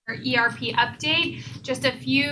ERP update. Just a few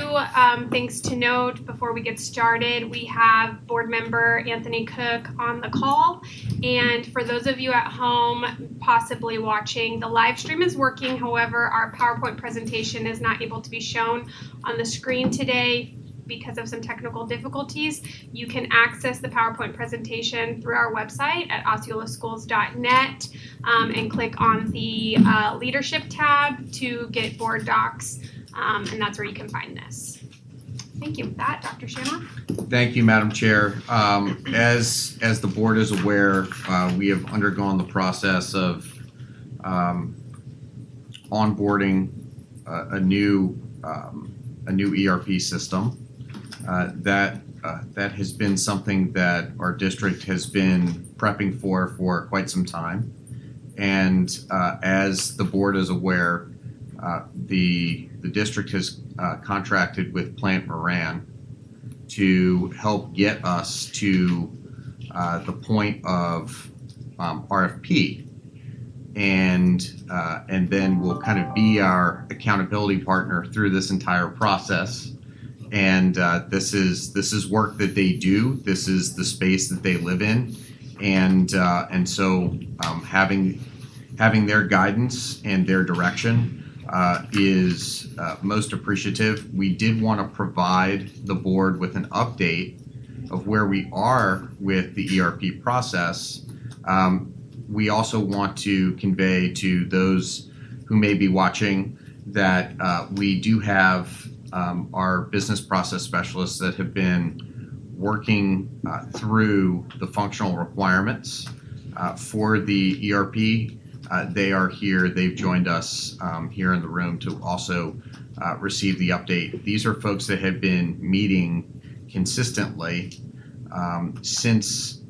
things to note before we get started. We have board member Anthony Cook on the call, and for those of you at home possibly watching, the live stream is working. However, our PowerPoint presentation is not able to be shown on the screen today because of some technical difficulties. You can access the PowerPoint presentation through our website at osceolaschools.net and click on the leadership tab to get board docs, and that's where you can find this. Thank you. With that, Dr. Shanoff. Thank you, Madam Chair. As the board is aware, we have undergone the process of onboarding a new ERP system. That has been something that our district has been prepping for quite some time. And as the board is aware, the district has contracted with Plant Moran to help get us to the point of RFP, and then we'll kind of be our accountability partner through this entire process. And this is work that they do. This is the space that they live in, and so having their guidance and their direction is most appreciative. We did want to provide the board with an update of where we are with the ERP process. We also want to convey to those who may be watching that we do have our business process specialists that have been working through the functional requirements for the ERP. They are here. They've joined us here in the room to also receive the update. These are folks that have been meeting consistently since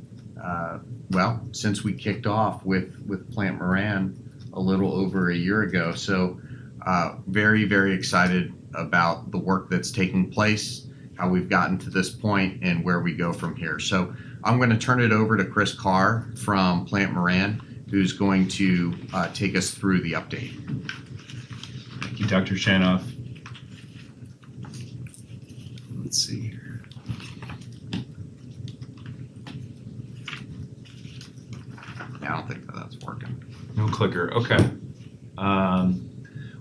we kicked off with Plant Moran a little over a year ago. So very, very excited about the work that's taking place, how we've gotten to this point, and where we go from here. So I'm going to turn it over to Chris Carr from Plant Moran, who's going to take us through the update. Thank you, Dr. Shanoff. Let's see here. I don't think that's working. No clicker. Okay.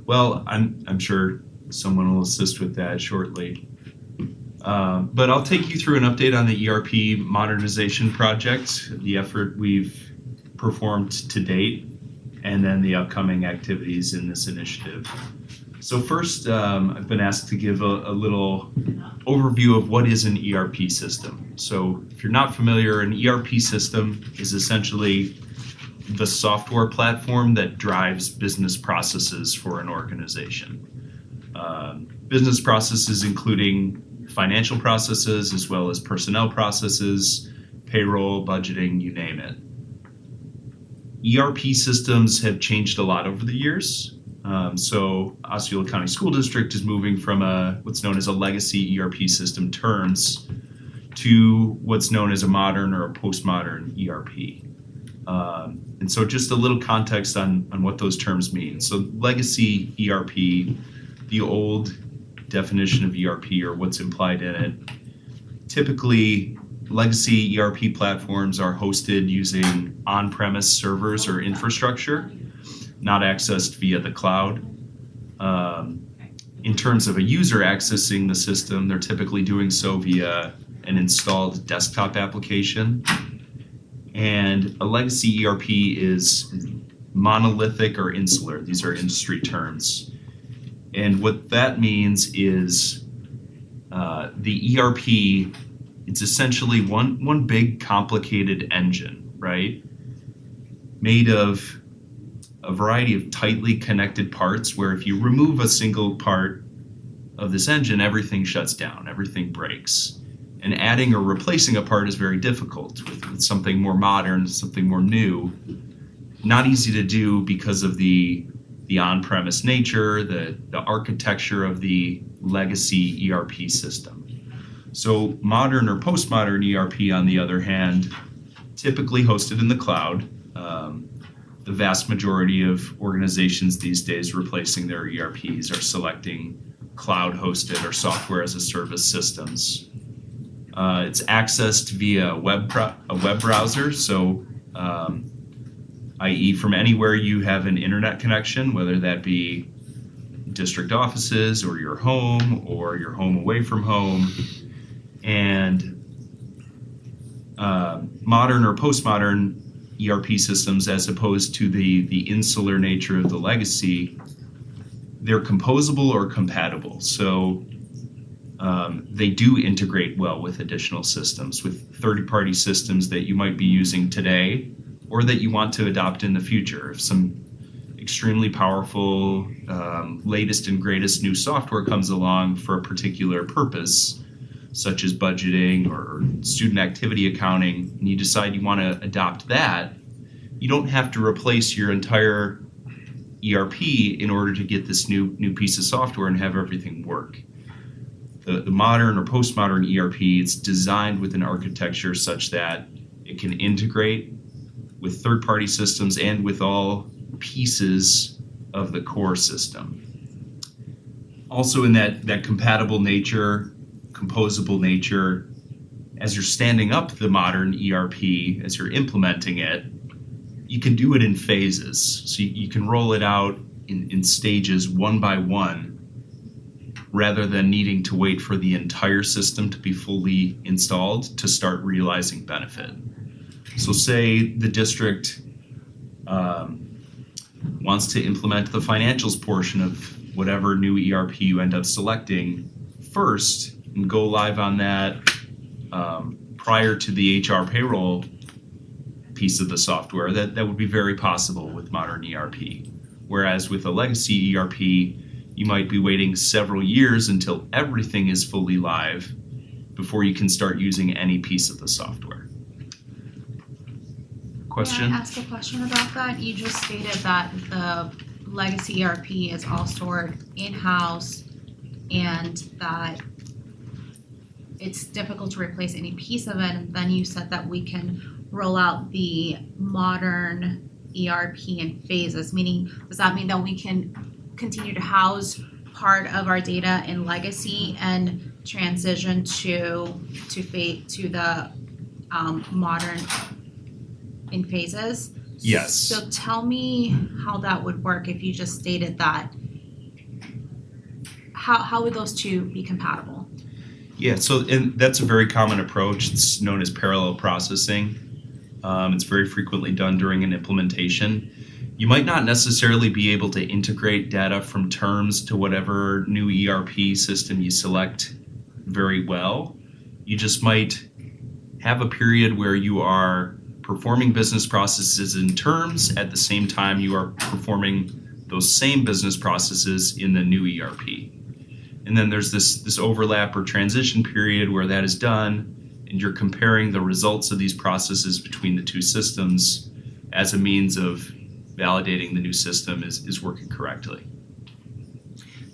Well, I'm sure someone will assist with that shortly. But I'll take you through an update on the ERP modernization project, the effort we've performed to date, and then the upcoming activities in this initiative. So first, I've been asked to give a little overview of what is an ERP system. So if you're not familiar, an ERP system is essentially the software platform that drives business processes for an organization. Business processes including financial processes as well as personnel processes, payroll, budgeting, you name it. ERP systems have changed a lot over the years. So Osceola County School District is moving from what's known as a legacy ERP system terms to what's known as a modern or a postmodern ERP. And so just a little context on what those terms mean. So legacy ERP, the old definition of ERP or what's implied in it. Typically, legacy ERP platforms are hosted using on-premise servers or infrastructure, not accessed via the cloud. In terms of a user accessing the system, they're typically doing so via an installed desktop application. And a legacy ERP is monolithic or insular. These are industry terms. And what that means is the ERP, it's essentially one big complicated engine, right? Made of a variety of tightly connected parts where if you remove a single part of this engine, everything shuts down, everything breaks. And adding or replacing a part is very difficult with something more modern, something more new. Not easy to do because of the on-premise nature, the architecture of the legacy ERP system. So modern or postmodern ERP, on the other hand, typically hosted in the cloud, the vast majority of organizations these days replacing their ERPs are selecting cloud-hosted or software as a service systems. It's accessed via a web browser, so i.e. from anywhere you have an internet connection, whether that be district offices or your home away from home. And modern or postmodern ERP systems, as opposed to the insular nature of the legacy, they're composable or compatible. So they do integrate well with additional systems, with third-party systems that you might be using today or that you want to adopt in the future. If some extremely powerful, latest and greatest new software comes along for a particular purpose, such as budgeting or student activity accounting, and you decide you want to adopt that, you don't have to replace your entire ERP in order to get this new piece of software and have everything work. The modern or postmodern ERP, it's designed with an architecture such that it can integrate with third-party systems and with all pieces of the core system. Also in that compatible nature, composable nature, as you're standing up the modern ERP, as you're implementing it, you can do it in phases. So you can roll it out in stages one by one, rather than needing to wait for the entire system to be fully installed to start realizing benefit. So say the district wants to implement the financials portion of whatever new ERP you end up selecting first and go live on that prior to the HR payroll piece of the software. That would be very possible with modern ERP. Whereas with a legacy ERP, you might be waiting several years until everything is fully live before you can start using any piece of the software. Question? Can I ask a question about that? You just stated that the legacy ERP is all stored in-house and that it's difficult to replace any piece of it, and then you said that we can roll out the modern ERP in phases, meaning does that mean that we can continue to house part of our data in legacy and transition to the modern in phases? Yes. So tell me how that would work if you just stated that. How would those two be compatible? Yeah, and that's a very common approach. It's known as parallel processing. It's very frequently done during an implementation. You might not necessarily be able to integrate data from terms to whatever new ERP system you select very well. You just might have a period where you are performing business processes in terms at the same time you are performing those same business processes in the new ERP. And then there's this overlap or transition period where that is done, and you're comparing the results of these processes between the two systems as a means of validating the new system is working correctly.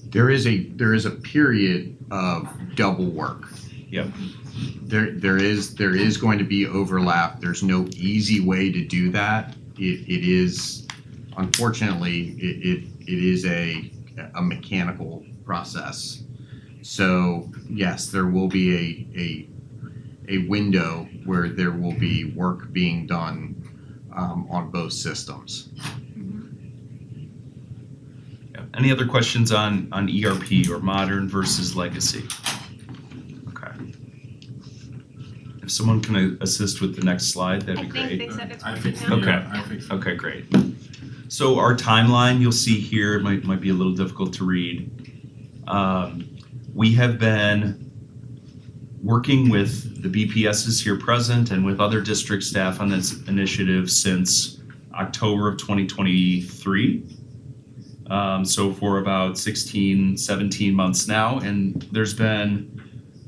There is a period of double work. Yep. There is going to be overlap. There's no easy way to do that. It is, unfortunately, it is a mechanical process. So yes, there will be a window where there will be work being done on both systems. Yeah. Any other questions on ERP or modern versus legacy? Okay. If someone can assist with the next slide, that'd be great. They said it's I working fixed now. it. Okay. Yeah, I fixed it. Okay, great. So our timeline, you'll see here, it might be a little difficult to read. We have been working with the BPSs here present and with other district staff on this initiative since October of 2023. So for about 16, 17 months now, and there's been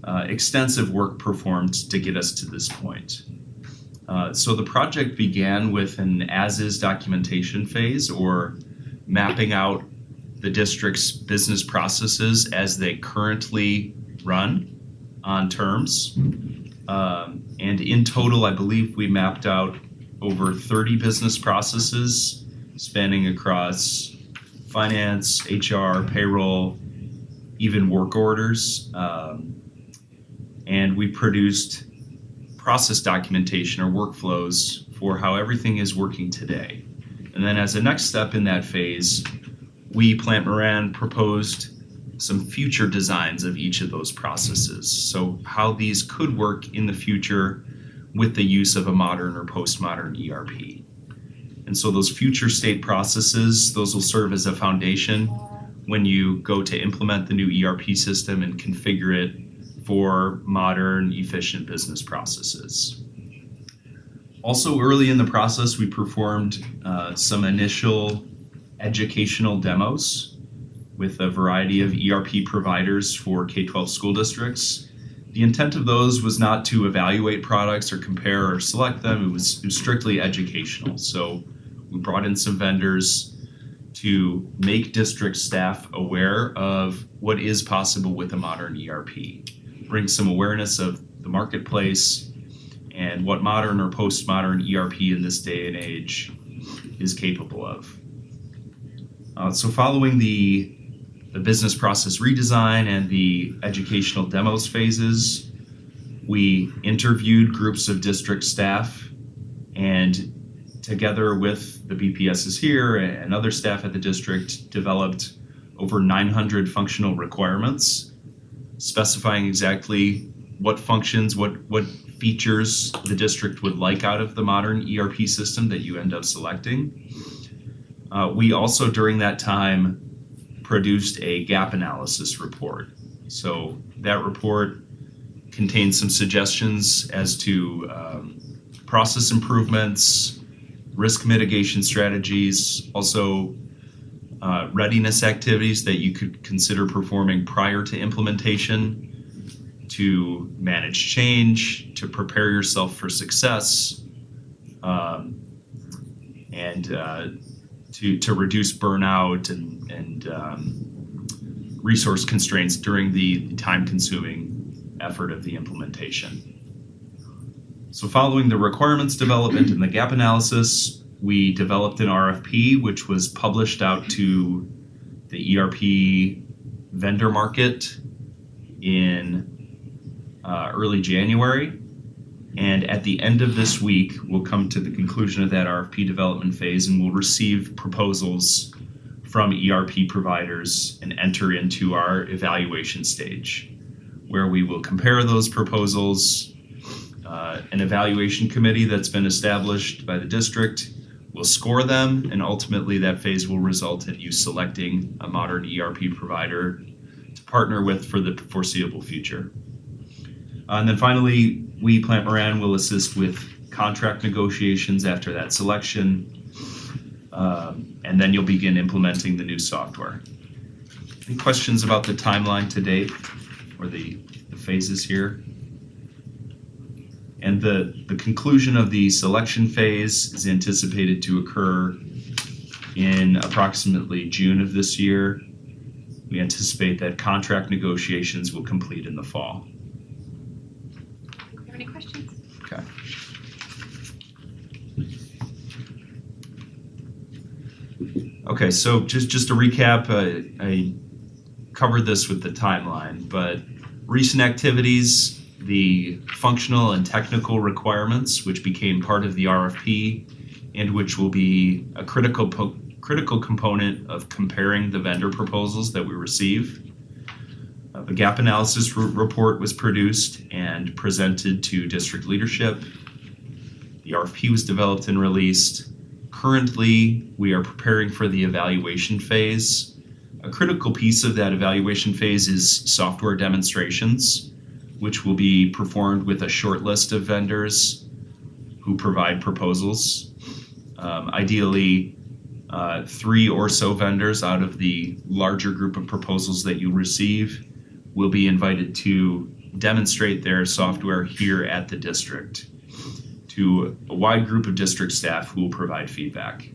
extensive work performed to get us to this point. So the project began with an as-is documentation phase, or mapping out the district's business processes as they currently run on terms. And in total, I believe we mapped out over 30 business processes spanning across finance, HR, payroll, even work orders. And we produced process documentation or workflows for how everything is working today. And then as a next step in that phase, we, Plant Moran, proposed some future designs of each of those processes. So how these could work in the future with the use of a modern or postmodern ERP. And so those future state processes, those will serve as a foundation when you go to implement the new ERP system and configure it for modern, efficient business processes. Also, early in the process, we performed some initial educational demos with a variety of ERP providers for K-12 school districts. The intent of those was not to evaluate products or compare or select them. It was strictly educational. So we brought in some vendors to make district staff aware of what is possible with a modern ERP, bring some awareness of the marketplace and what modern or postmodern ERP in this day and age is capable of. So following the business process redesign and the educational demos phases, we interviewed groups of district staff, and together with the BPSs here and other staff at the district, developed over 900 functional requirements, specifying exactly what functions, what features the district would like out of the modern ERP system that you end up selecting. We also, during that time, produced a gap analysis report. So that report contains some suggestions as to process improvements, risk mitigation strategies, also readiness activities that you could consider performing prior to implementation to manage change, to prepare yourself for success, and to reduce burnout and resource constraints during the time-consuming effort of the implementation. So following the requirements development and the gap analysis, we developed an RFP, which was published out to the ERP vendor market in early January. And at the end of this week, we'll come to the conclusion of that RFP development phase, and we'll receive proposals from ERP providers and enter into our evaluation stage, where we will compare those proposals. An evaluation committee that's been established by the district will score them, and ultimately that phase will result in you selecting a modern ERP provider to partner with for the foreseeable future. And then finally, we, Plant Moran, will assist with contract negotiations after that selection, and then you'll begin implementing the new software. Any questions about the timeline to date or the phases here? And the conclusion of the selection phase is anticipated to occur in approximately June of this year. We anticipate that contract negotiations will complete in the fall. Do you have any questions? Okay. Okay, so just to recap, I covered this with the timeline, but recent activities, the functional and technical requirements, which became part of the RFP and which will be a critical component of comparing the vendor proposals that we receive. The gap analysis report was produced and presented to district leadership. The RFP was developed and released. Currently, we are preparing for the evaluation phase. A critical piece of that evaluation phase is software demonstrations, which will be performed with a short list of vendors who provide proposals. Ideally, 3 or so vendors out of the larger group of proposals that you receive will be invited to demonstrate their software here at the district to a wide group of district staff who will provide feedback.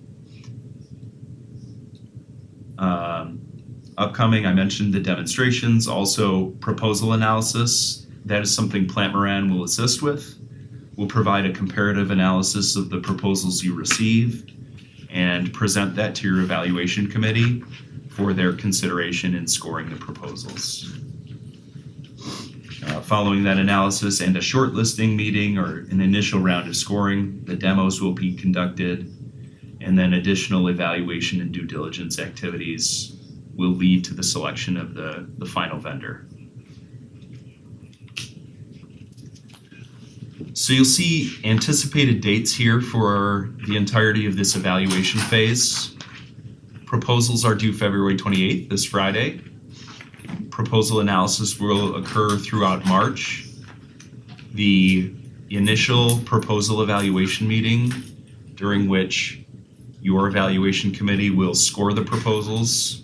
Upcoming, I mentioned the demonstrations, also proposal analysis. That is something Plant Moran will assist with. We'll provide a comparative analysis of the proposals you receive and present that to your evaluation committee for their consideration in scoring the proposals. Following that analysis and a shortlisting meeting or an initial round of scoring, the demos will be conducted, and then additional evaluation and due diligence activities will lead to the selection of the final vendor. So you'll see anticipated dates here for the entirety of this evaluation phase. Proposals are due February 28th, this Friday. Proposal analysis will occur throughout March. The initial proposal evaluation meeting, during which your evaluation committee will score the proposals,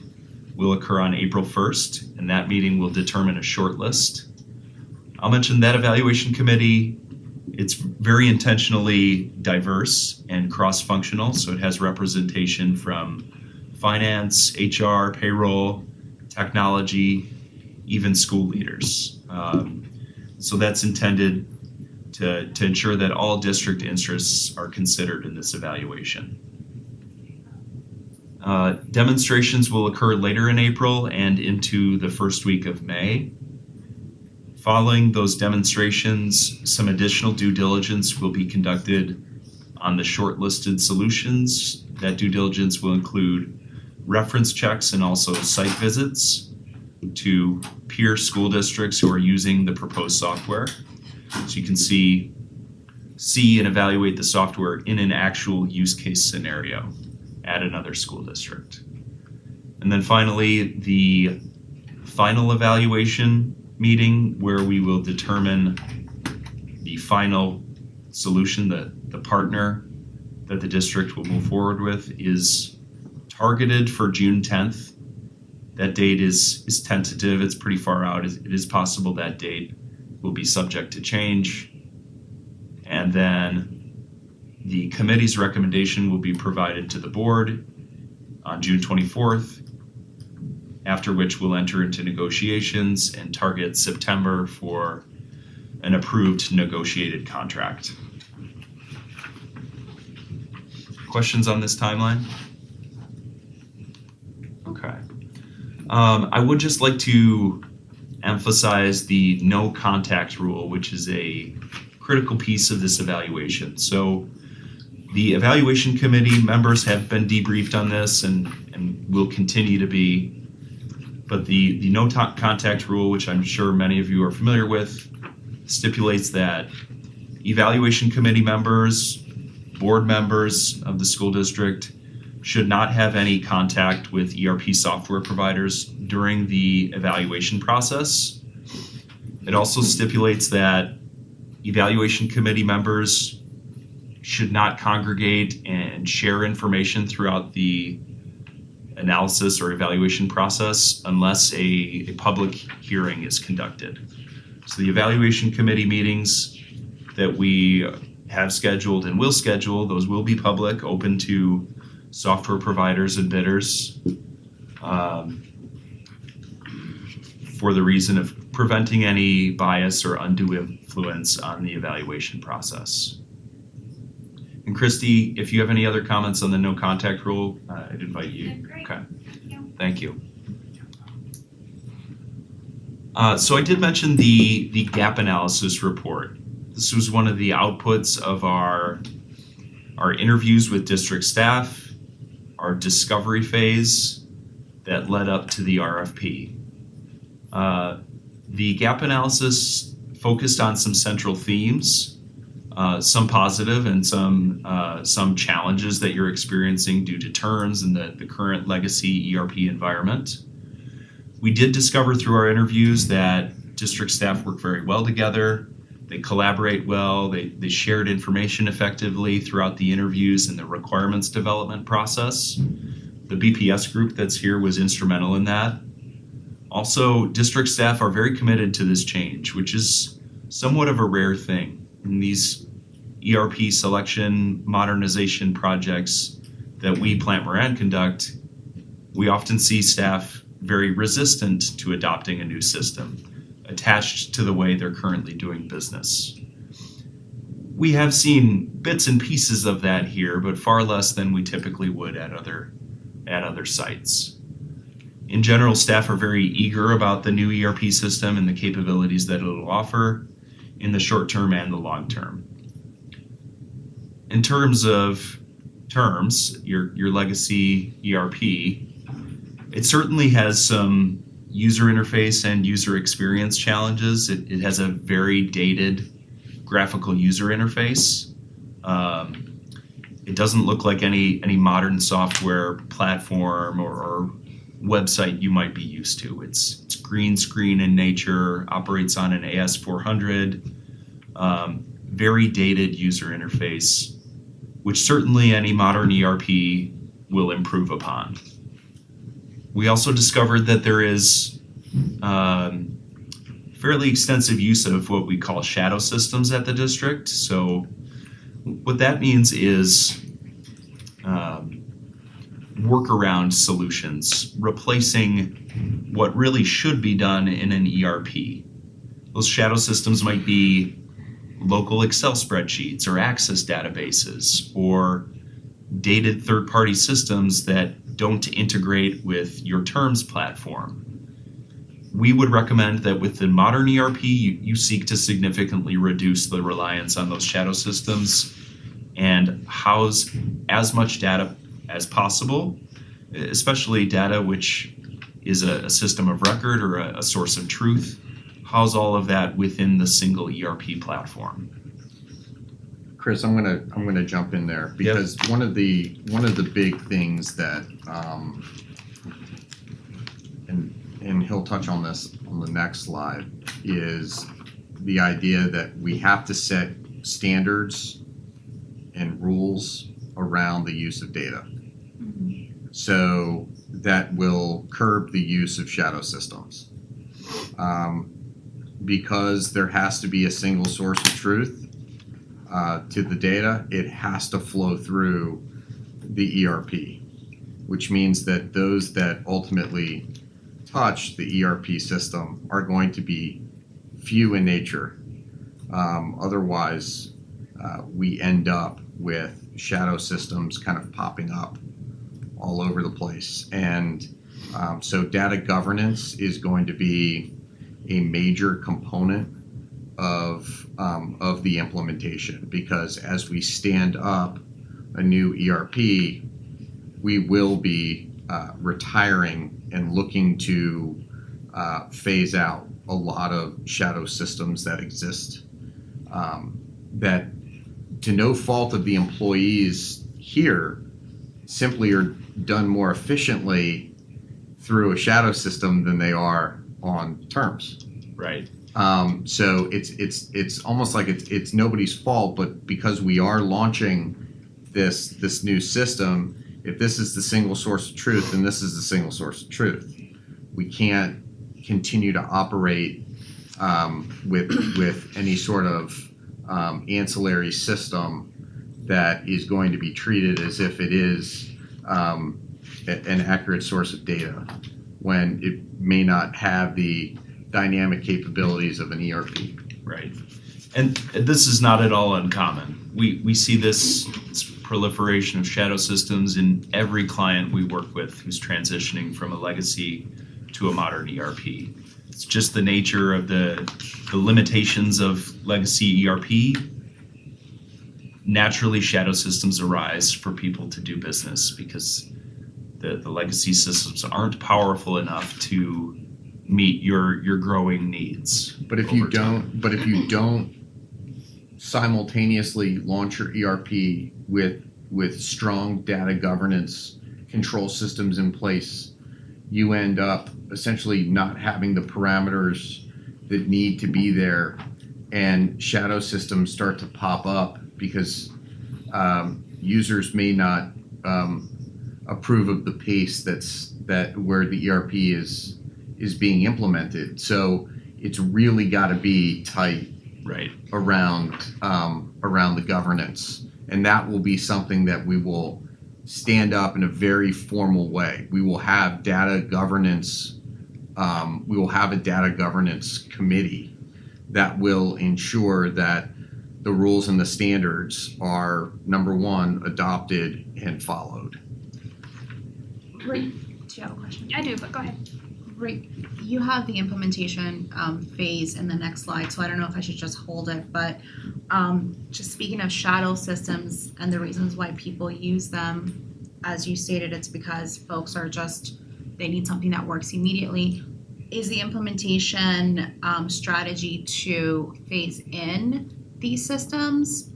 will occur on April 1st, and that meeting will determine a short list. I'll mention that evaluation committee, it's very intentionally diverse and cross-functional, so it has representation from finance, HR, payroll, technology, even school leaders. So that's intended to ensure that all district interests are considered in this evaluation. Demonstrations will occur later in April and into the first week of May. Following those demonstrations, some additional due diligence will be conducted on the shortlisted solutions. That due diligence will include reference checks and also site visits to peer school districts who are using the proposed software. So you can see and evaluate the software in an actual use case scenario at another school district. And then finally, the final evaluation meeting, where we will determine the final solution, the partner that the district will move forward with, is targeted for June 10th. That date is tentative, it's pretty far out. It is possible that date will be subject to change. And then the committee's recommendation will be provided to the board on June 24th, after which we'll enter into negotiations and target September for an approved negotiated contract. Questions on this timeline? Okay. I would just like to emphasize the no contact rule, which is a critical piece of this evaluation. So the evaluation committee members have been debriefed on this and will continue to be. But the no contact rule, which I'm sure many of you are familiar with, stipulates that evaluation committee members, board members of the school district should not have any contact with ERP software providers during the evaluation process. It also stipulates that evaluation committee members should not congregate and share information throughout the analysis or evaluation process unless a public hearing is conducted. So the evaluation committee meetings that we have scheduled and will schedule, those will be public, open to software providers and bidders, for the reason of preventing any bias or undue influence on the evaluation process. And Christy, if you have any other comments on the no contact rule, I'd invite you. Great. Okay. Thank you. Thank you. So I did mention the gap analysis report. This was one of the outputs of our interviews with district staff, our discovery phase that led up to the RFP. The gap analysis focused on some central themes, some positive and some challenges that you're experiencing due to turns in the current legacy ERP environment. We did discover through our interviews that district staff work very well together. They collaborate well, they shared information effectively throughout the interviews and the requirements development process. The BPS group that's here was instrumental in that. Also, district staff are very committed to this change, which is somewhat of a rare thing. In these ERP selection modernization projects that we, Plant Moran, conduct, we often see staff very resistant to adopting a new system, attached to the way they're currently doing business. We have seen bits and pieces of that here, but far less than we typically would at other sites. In general, staff are very eager about the new ERP system and the capabilities that it'll offer in the short term and the long term. In terms of your legacy ERP, it certainly has some user interface and user experience challenges. It has a very dated graphical user interface. It doesn't look like any modern software platform or website you might be used to. It's green screen in nature, operates on an AS400, very dated user interface, which certainly any modern ERP will improve upon. We also discovered that there is fairly extensive use of what we call shadow systems at the district. So what that means is workaround solutions, replacing what really should be done in an ERP. Those shadow systems might be local Excel spreadsheets or Access databases or dated third-party systems that don't integrate with your terms platform. We would recommend that with the modern ERP, you seek to significantly reduce the reliance on those shadow systems and house as much data as possible, especially data which is a system of record or a source of truth. House all of that within the single ERP platform. Chris, I'm gonna jump in there because one of the big things that and he'll touch on this on the next slide is the idea that we have to set standards and rules around the use of data. So that will curb the use of shadow systems. Because there has to be a single source of truth to the data, it has to flow through the ERP, which means that those that ultimately touch the ERP system are going to be few in nature. Otherwise, we end up with shadow systems kind of popping up all over the place. And so data governance is going to be a major component of the implementation, because as we stand up a new ERP, we will be retiring and looking to phase out a lot of shadow systems that exist, that to no fault of the employees here simply are done more efficiently through a shadow system than they are on terms. Right. So it's almost like it's nobody's fault, but because we are launching this new system, if this is the single source of truth, then this is the single source of truth. We can't continue to operate with any sort of ancillary system that is going to be treated as if it is an accurate source of data, when it may not have the dynamic capabilities of an ERP. Right. And this is not at all uncommon. We see this proliferation of shadow systems in every client we work with who's transitioning from a legacy to a modern ERP. It's just the nature of the limitations of legacy ERP. Naturally, shadow systems arise for people to do business because the legacy systems aren't powerful enough to meet your growing needs. But if you don't simultaneously launch your ERP with strong data governance control systems in place, you end up essentially not having the parameters that need to be there, and shadow systems start to pop up because users may not approve of the pace that where the ERP is being implemented. So it's really got to be tight, right, around the governance, and that will be something that we will stand up in a very formal way. We will have data governance. We will have a data governance committee that will ensure that the rules and the standards are, number one, adopted and followed. Right. Do you have a question? I do, but go ahead. Right, you have the implementation phase in the next slide, so I don't know if I should just hold it, but just speaking of shadow systems and the reasons why people use them, as you stated, it's because folks are they need something that works immediately. Is the implementation strategy to phase in these systems?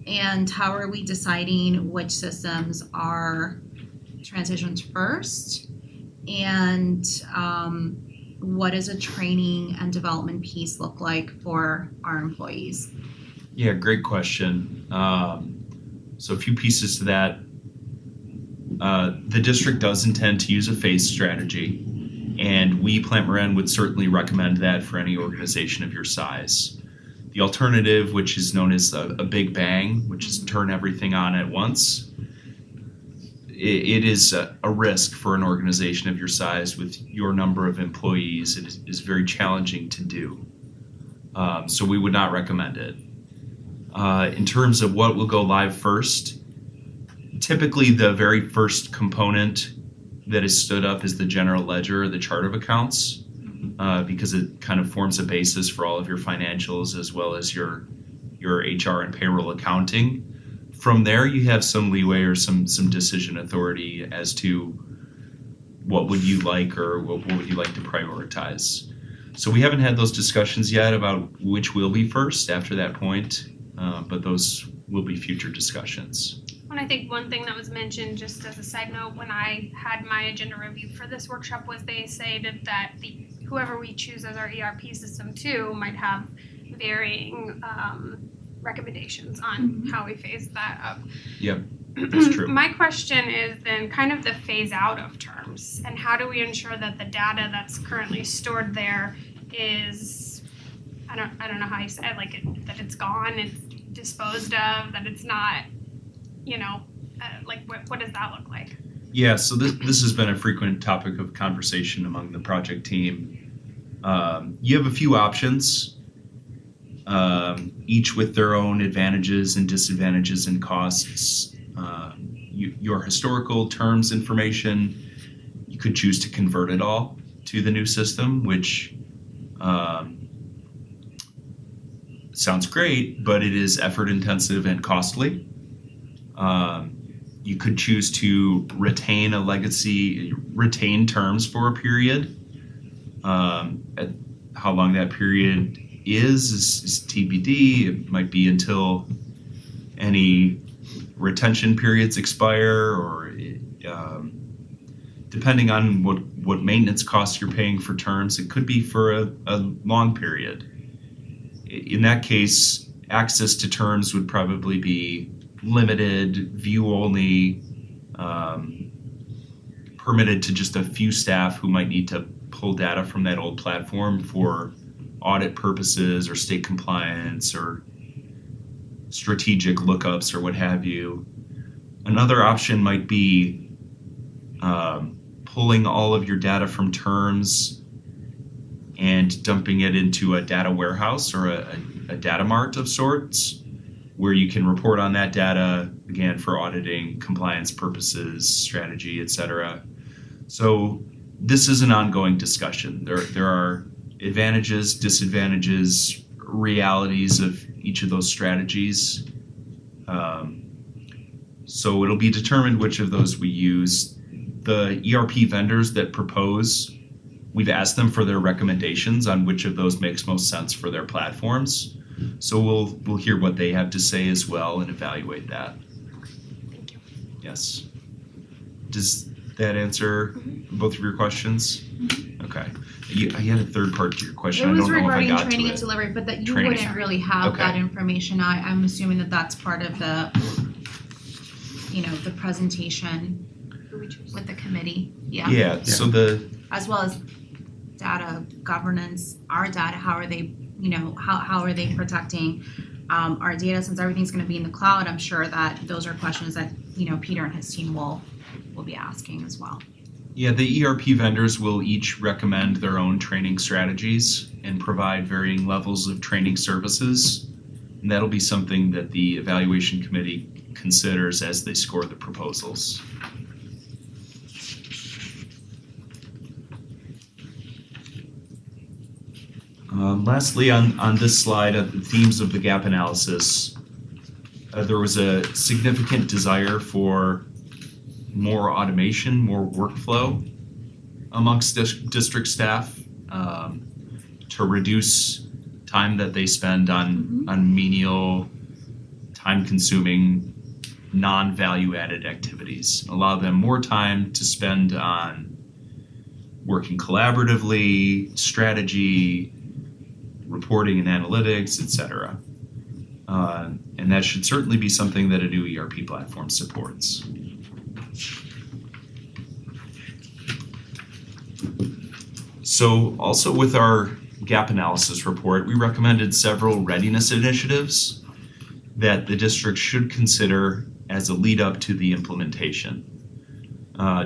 And how are we deciding which systems are transitioned first? And what does a training and development piece look like for our employees? Yeah, great question. So a few pieces to that. The district does intend to use a phase strategy, and we, Plant Moran, would certainly recommend that for any organization of your size. The alternative, which is known as a big bang, which is turn everything on at once, it is a risk for an organization of your size with your number of employees. It is very challenging to do. So we would not recommend it. In terms of what will go live first, typically the very first component that is stood up is the general ledger or the chart of accounts, because it kind of forms a basis for all of your financials as well as your HR and payroll accounting. From there, you have some leeway or some decision authority as to what would you like or what would you like to prioritize. So we haven't had those discussions yet about which will be first after that point, but those will be future discussions. And I think one thing that was mentioned, just as a side note, when I had my agenda review for this workshop, was they stated that whoever we choose as our ERP system too might have varying recommendations on how we phase that up. Yep, that's true. My question is then kind of the phase out of terms, and how do we ensure that the data that's currently stored there is, I don't know how you say it, like that it's gone, it's disposed of, that it's not, like what does that look like? Yeah, so this has been a frequent topic of conversation among the project team. You have a few options, each with their own advantages and disadvantages and costs. Your historical terms information, you could choose to convert it all to the new system, which sounds great, but it is effort intensive and costly. You could choose to retain terms for a period. At how long that period is TBD. It might be until any retention periods expire, or depending on what maintenance costs you're paying for terms, it could be for a long period. In that case, access to terms would probably be limited, view only, permitted to just a few staff who might need to pull data from that old platform for audit purposes or state compliance or strategic lookups or what have you. Another option might be pulling all of your data from terms and dumping it into a data warehouse or a data mart of sorts, where you can report on that data, again, for auditing, compliance purposes, strategy, etc. So this is an ongoing discussion. There are advantages, disadvantages, realities of each of those strategies. So it'll be determined which of those we use. The ERP vendors that propose, we've asked them for their recommendations on which of those makes most sense for their platforms. So we'll hear what they have to say as well and evaluate that. Thank you. Yes. Does that answer both of your questions? Okay. I had a third part to your question. It was I don't know if I regarding got training to and it. delivery, but that you Training. wouldn't really have Okay. that information. I'm assuming that that's part of the, the presentation Who we choose. with the committee. Yeah. So As well as data governance, our data, how are they, how are they protecting our data, since everything's going to be in the cloud? I'm sure that those are questions that, Peter and his team will be asking as well. Yeah, the ERP vendors will each recommend their own training strategies and provide varying levels of training services. And that'll be something that the evaluation committee considers as they score the proposals. Lastly, on this slide, the themes of the gap analysis, there was a significant desire for more automation, more workflow amongst district staff to reduce time that they spend on menial, time-consuming, non-value-added activities. Allow them more time to spend on working collaboratively, strategy, reporting and analytics, etc. And that should certainly be something that a new ERP platform supports. So also with our gap analysis report, we recommended several readiness initiatives that the district should consider as a lead up to the implementation.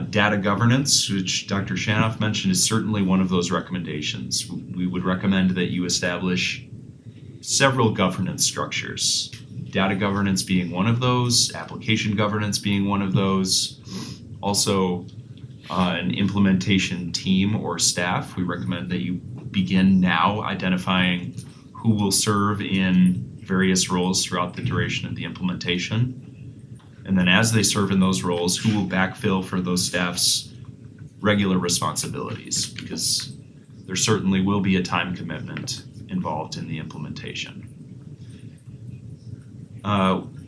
Data governance, which Dr. Shanoff mentioned, is certainly one of those recommendations. We would recommend that you establish several governance structures. Data governance being one of those, application governance being one of those. Also, an implementation team or staff. We recommend that you begin now identifying who will serve in various roles throughout the duration of the implementation. And then as they serve in those roles, who will backfill for those staff's regular responsibilities, because there certainly will be a time commitment involved in the implementation.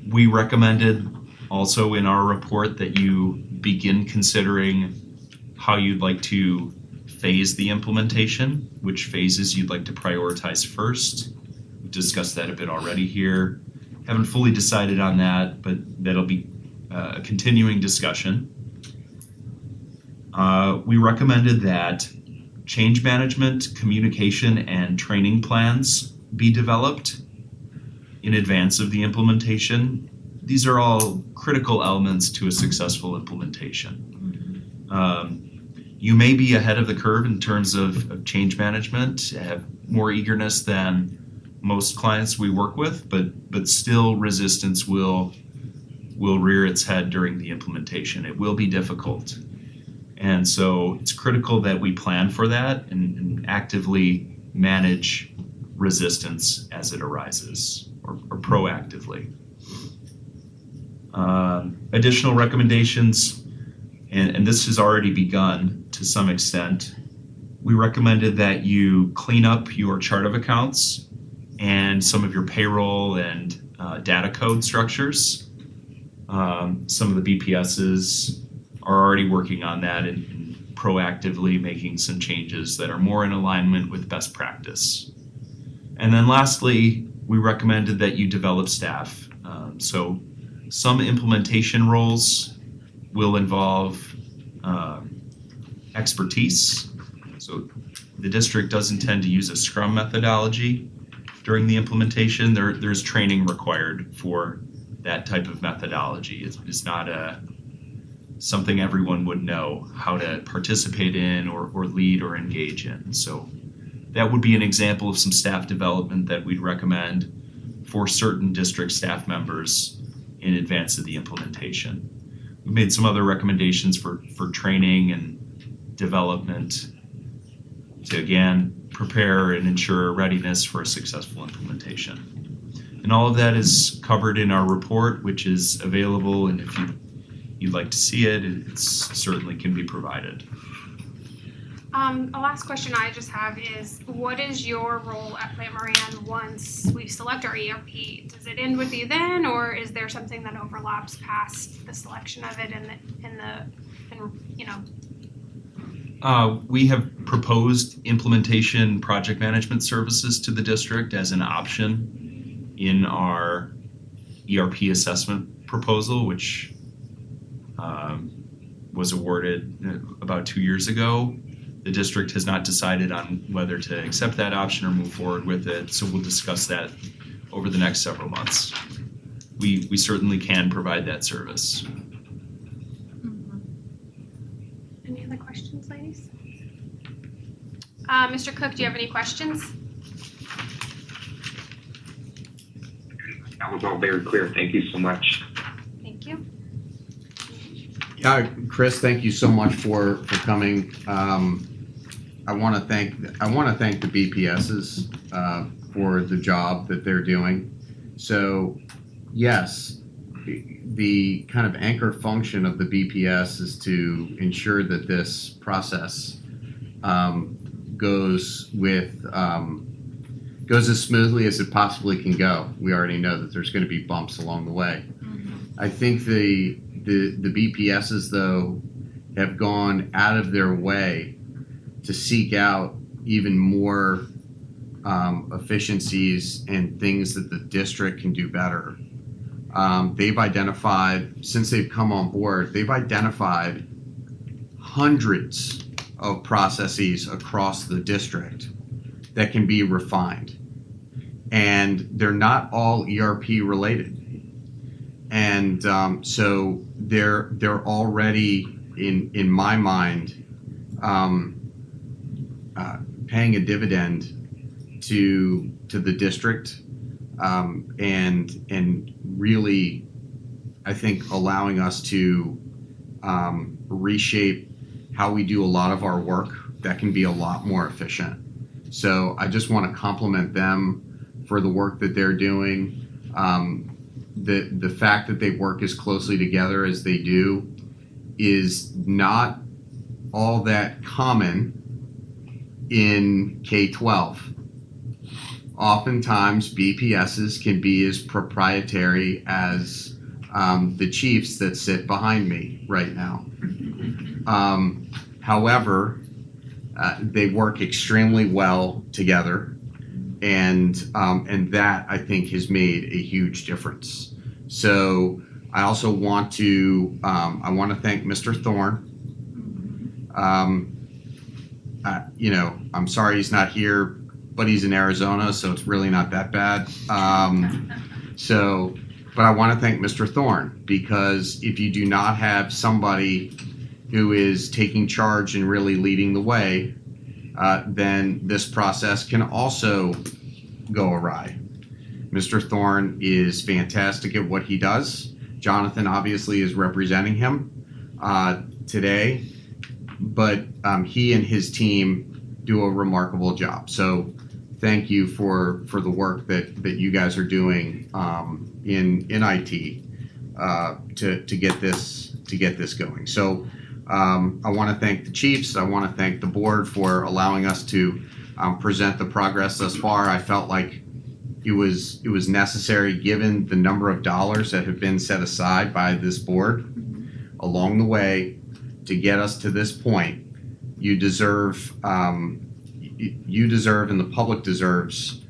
We recommended also in our report that you begin considering how you'd like to phase the implementation, which phases you'd like to prioritize first. We've discussed that a bit already here. Haven't fully decided on that, but that'll be a continuing discussion. We recommended that change management, communication, and training plans be developed in advance of the implementation. These are all critical elements to a successful implementation. You may be ahead of the curve in terms of change management, have more eagerness than most clients we work with, but still resistance will rear its head during the implementation. It will be difficult. And so it's critical that we plan for that and actively manage resistance as it arises, or proactively. Additional recommendations, and this has already begun to some extent. We recommended that you clean up your chart of accounts and some of your payroll and data code structures. Some of the BPSs are already working on that and proactively making some changes that are more in alignment with best practice. And then lastly, we recommended that you develop staff. So some implementation roles will involve expertise. So the district does intend to use a Scrum methodology during the implementation. There's training required for that type of methodology. It's not something everyone would know how to participate in or lead or engage in. So that would be an example of some staff development that we'd recommend for certain district staff members in advance of the implementation. We made some other recommendations for training and development to, again, prepare and ensure readiness for a successful implementation. And all of that is covered in our report, which is available, and if you'd like to see it, it certainly can be provided. A last question I just have is, what is your role at Plant Moran once we select our ERP? Does it end with you then, or is there something that overlaps past the selection of it We have proposed implementation project management services to the district as an option in our ERP assessment proposal, which was awarded about 2 years ago. The district has not decided on whether to accept that option or move forward with it, so we'll discuss that over the next several months. We certainly can provide that service. Any other questions, ladies? Mr. Cook, do you have any questions? That was all very clear. Thank you so much. Thank you. Chris, thank you so much for coming. I want to thank the BPSs for the job that they're doing. So, yes, the kind of anchor function of the BPS is to ensure that this process goes as smoothly as it possibly can go. We already know that there's going to be bumps along the way. I think the BPSs, though, have gone out of their way to seek out even more efficiencies and things that the district can do better. They've identified, since they've come on board, they've identified hundreds of processes across the district that can be refined. And they're not all ERP related. And so they're already, in my mind, paying a dividend to the district, and really, I think, allowing us to reshape how we do a lot of our work that can be a lot more efficient. So I just want to compliment them for the work that they're doing. The fact that they work as closely together as they do is not all that common in K-12. Oftentimes, BPSs can be as proprietary as the chiefs that sit behind me right now. However, they work extremely well together, and that, I think, has made a huge difference. So I also want to thank Mr. Thorne. I'm sorry he's not here, but he's in Arizona, so it's really not that bad. But I want to thank Mr. Thorne, because if you do not have somebody who is taking charge and really leading the way, then this process can also go awry. Mr. Thorne is fantastic at what he does. Jonathan obviously is representing him today, but he and his team do a remarkable job. So thank you for the work that you guys are doing in IT to get this going. So I want to thank the chiefs. I want to thank the board for allowing us to present the progress thus far. I felt like it was necessary, given the number of dollars that have been set aside by this board along the way to get us to this point. You deserve, and the public deserves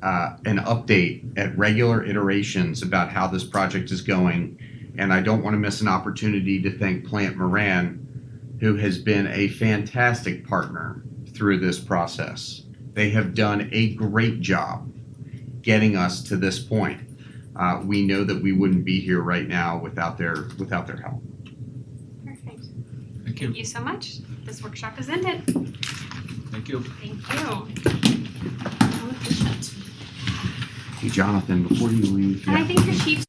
an update at regular iterations about how this project is going. And I don't want to miss an opportunity to thank Plant Moran, who has been a fantastic partner through this process. They have done a great job getting us to this point. We know that we wouldn't be here right now without their help. Perfect. Thank you. Thank you so much. This workshop is ended. Thank you. Thank you. How efficient. Hey, Jonathan, before you leave. And I think the chiefs